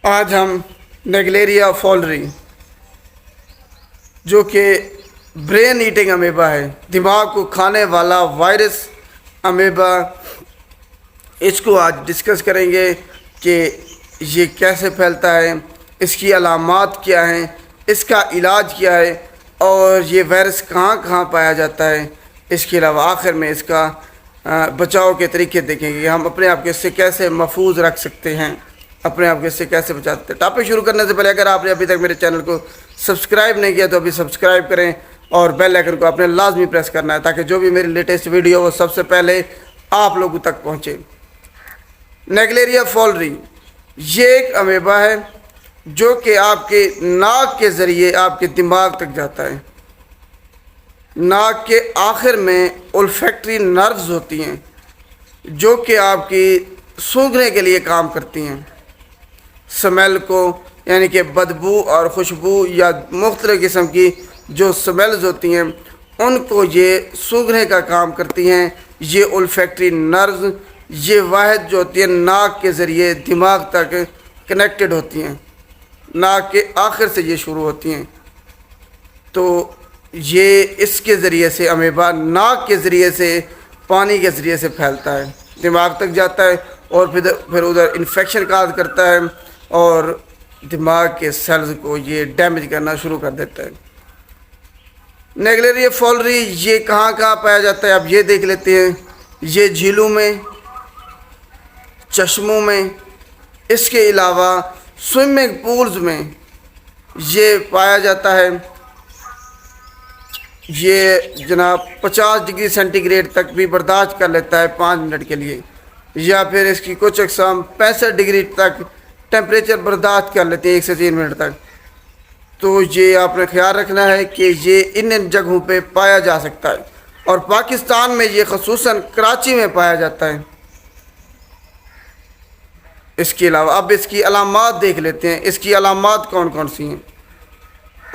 آج ہم نیگلیریا فولری جو کہ برین ایٹنگ امیبا ہے، دماغ کو کھانے والا وائرس امیبا، اس کو آج ڈسکس کریں گے کہ یہ کیسے پھیلتا ہے، اس کی علامات کیا ہیں، اس کا علاج کیا ہے اور یہ وائرس کہاں کہاں پایا جاتا ہے۔ اس کے علاوہ آخر میں اس کا بچاؤ کے طریقے دیکھیں گے کہ ہم اپنے آپ کو اس سے کیسے محفوظ رکھ سکتے ہیں، اپنے آپ کو اس سے کیسے بچا سکتے ہیں۔ ٹاپک شروع کرنے سے پہلے اگر آپ نے ابھی تک میرے چینل کو سبسکرائب نہیں کیا تو ابھی سبسکرائب کریں اور بیل آئیکن کو آپ نے لازمی پریس کرنا ہے تاکہ جو بھی میری لیٹسٹ ویڈیو وہ سب سے پہلے آپ لوگوں تک پہنچے۔ نیگلیریا فولری یہ ایک امیبا ہے جو کہ آپ کے ناک کے ذریعے آپ کے دماغ تک جاتا ہے۔ ناک کے آخر میں اولفیکٹری نروز ہوتی ہیں جو کہ آپ کی سونگھنے کے لیے کام کرتی ہیں، سمیل کو، یعنی کہ بدبو اور خوشبو یا مختلف قسم کی جو سمیلز ہوتی ہیں ان کو یہ سونگھنے کا کام کرتی ہیں۔ یہ اولفیکٹری نروز یہ واحد جو ہوتی ہیں ناک کے ذریعے دماغ تک کنیکٹڈ ہوتی ہیں، ناک کے آخر سے یہ شروع ہوتی ہیں۔ تو یہ اس کے ذریعے سے امیبا ناک کے ذریعے سے پانی کے ذریعے سے پھیلتا ہے، دماغ تک جاتا ہے اور پھر ادھر انفیکشن کاز کرتا ہے اور دماغ کے سیلز کو یہ ڈیمیج کرنا شروع کر دیتا ہے۔ نیگلیریا فولری یہ کہاں کہاں پایا جاتا ہے آپ یہ دیکھ لیتے ہیں۔ یہ جھیلوں میں، چشموں میں، اس کے علاوہ سوئمنگ پولز میں یہ پایا جاتا ہے۔ یہ جناب 50 ڈگری سینٹی گریڈ تک بھی برداشت کر لیتا ہے 5 منٹ کے لیے، یا پھر اس کی کچھ اقسام 65 ڈگری تک ٹیمپریچر برداشت کر لیتے ہیں 1 سے 3 منٹ تک۔ تو یہ آپ نے خیال رکھنا ہے کہ یہ ان جگہوں پہ پایا جا سکتا ہے اور پاکستان میں یہ خصوصاً کراچی میں پایا جاتا ہے۔ اس کے علاوہ اب اس کی علامات دیکھ لیتے ہیں۔ اس کی علامات کون کون سی ہیں؟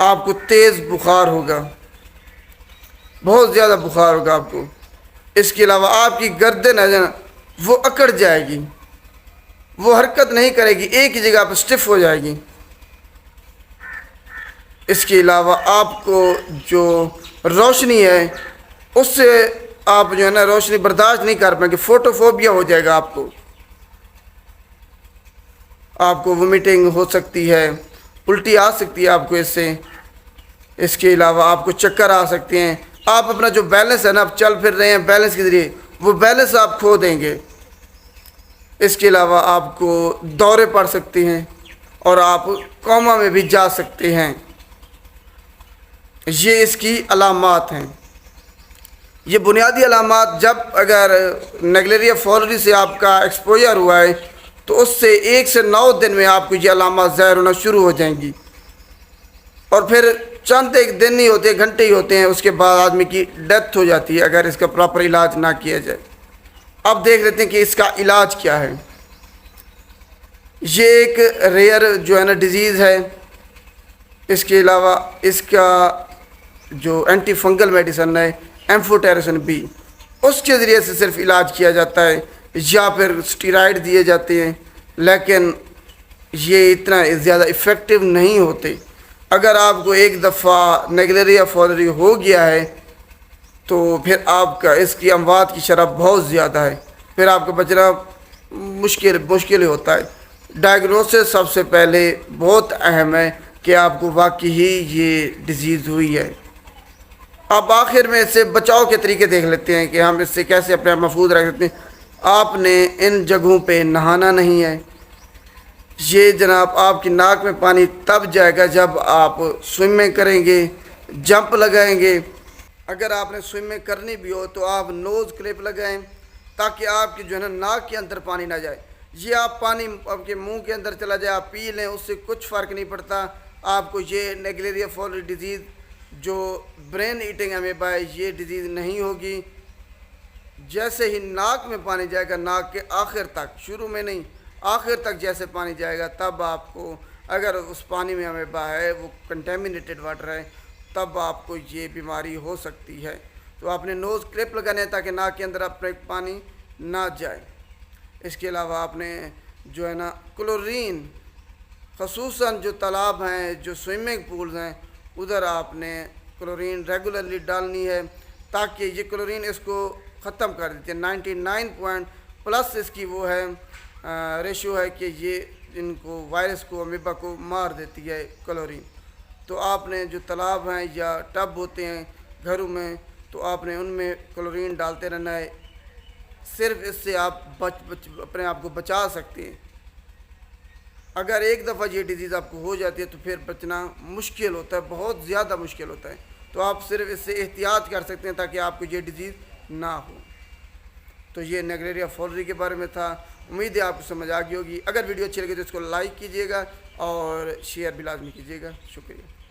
آپ کو تیز بخار ہوگا، بہت زیادہ بخار ہوگا آپ کو۔ اس کے علاوہ آپ کی گردن ہے وہ اکڑ جائے گی، وہ حرکت نہیں کرے گی، ایک ہی جگہ پہ سٹف ہو جائے گی۔ اس کے علاوہ آپ کو جو روشنی ہے اس سے آپ جو ہے نا روشنی برداشت نہیں کر پائیں گے، فوٹوفوبیا ہو جائے گا آپ کو۔ آپ کو وومیٹنگ ہو سکتی ہے، الٹی آ سکتی ہے آپ کو اس سے۔ اس کے علاوہ آپ کو چکر آ سکتے ہیں۔ آپ اپنا جو بیلنس ہے نا آپ چل پھر رہے ہیں بیلنس کے ذریعے، وہ بیلنس آپ کھو دیں گے۔ اس کے علاوہ آپ کو دورے پڑ سکتے ہیں اور آپ کوما میں بھی جا سکتے ہیں۔ یہ اس کی علامات ہیں۔ یہ بنیادی علامات جب اگر نیگلیریا فولری سے آپ کا ایکسپوجر ہوا ہے تو اس سے 1 سے 9 دن میں آپ کو یہ علامات ظاہر ہونا شروع ہو جائیں گی، اور پھر چند ایک دن ہی ہوتے ہیں، گھنٹے ہی ہوتے ہیں، اس کے بعد آدمی کی ڈیتھ ہو جاتی ہے اگر اس کا پراپر علاج نہ کیا جائے۔ اب دیکھ لیتے ہیں کہ اس کا علاج کیا ہے۔ یہ ایک ریئر جو ہے نا ڈیزیز ہے۔ اس کے علاوہ اس کا جو اینٹی فنگل میڈیسن ہے ایمفوٹیریسن بی، اس کے ذریعے سے صرف علاج کیا جاتا ہے یا پھر اسٹیرائڈ دیے جاتے ہیں، لیکن یہ اتنا زیادہ افیکٹو نہیں ہوتے۔ اگر آپ کو ایک دفعہ نیگلیریا فولری ہو گیا ہے تو پھر آپ کا اس کی اموات کی شرح بہت زیادہ ہے، پھر آپ کا بچنا مشکل ہوتا ہے۔ ڈائگنوسس سب سے پہلے بہت اہم ہے کہ آپ کو واقعی ہی یہ ڈیزیز ہوئی ہے۔ اب آخر میں اس سے بچاؤ کے طریقے دیکھ لیتے ہیں کہ ہم اس سے کیسے اپنے آپ محفوظ رکھ سکتے ہیں۔ آپ نے ان جگہوں پہ نہانا نہیں ہے۔ یہ جناب آپ کی ناک میں پانی تب جائے گا جب آپ سوئمنگ کریں گے، جمپ لگائیں گے۔ اگر آپ نے سوئمنگ کرنی بھی ہو تو آپ نوز کلپ لگائیں تاکہ آپ کی جو ہے نا ناک کے اندر پانی نہ جائے۔ یہ آپ پانی آپ کے منہ کے اندر چلا جائے آپ پی لیں، اس سے کچھ فرق نہیں پڑتا۔ آپ کو یہ نیگلیریا فولری ڈیزیز جو برین ایٹنگ امیبا ہے یہ ڈیزیز نہیں ہوگی۔ جیسے ہی ناک میں پانی جائے گا، ناک کے آخر تک، شروع میں نہیں، آخر تک جیسے پانی جائے گا تب آپ کو، اگر اس پانی میں امیبا ہے وہ کنٹیمنیٹڈ واٹر ہے، تب آپ کو یہ بیماری ہو سکتی ہے۔ تو آپ نے نوز کلپ لگانے ہیں تاکہ ناک کے اندر اپنے پانی نہ جائے۔ اس کے علاوہ آپ نے جو ہے نا کلورین خصوصاً جو تالاب ہیں، جو سوئمنگ پولز ہیں، ادھر آپ نے کلورین ریگولرلی ڈالنی ہے تاکہ یہ کلورین اس کو ختم کر دیتی ہے۔ 99 پوائنٹ پلس اس کی وہ ہے ریشو ہے کہ یہ ان کو وائرس کو امیبا کو مار دیتی ہے کلورین۔ تو آپ نے جو تالاب ہیں یا ٹب ہوتے ہیں گھروں میں، تو آپ نے ان میں کلورین ڈالتے رہنا ہے، صرف اس سے آپ اپنے آپ کو بچا سکتے ہیں۔ اگر ایک دفعہ یہ ڈیزیز آپ کو ہو جاتی ہے تو پھر بچنا مشکل ہوتا ہے، بہت زیادہ مشکل ہوتا ہے۔ تو آپ صرف اس سے احتیاط کر سکتے ہیں تاکہ آپ کو یہ ڈیزیز نہ ہو۔ تو یہ نیگریریا فلوری کے بارے میں تھا، امید ہے آپ کو سمجھ آ گئی ہوگی۔ اگر ویڈیو اچھی لگے تو اس کو لائک کیجیے گا اور شیئر بھی لازمی کیجیے گا۔ شکریہ۔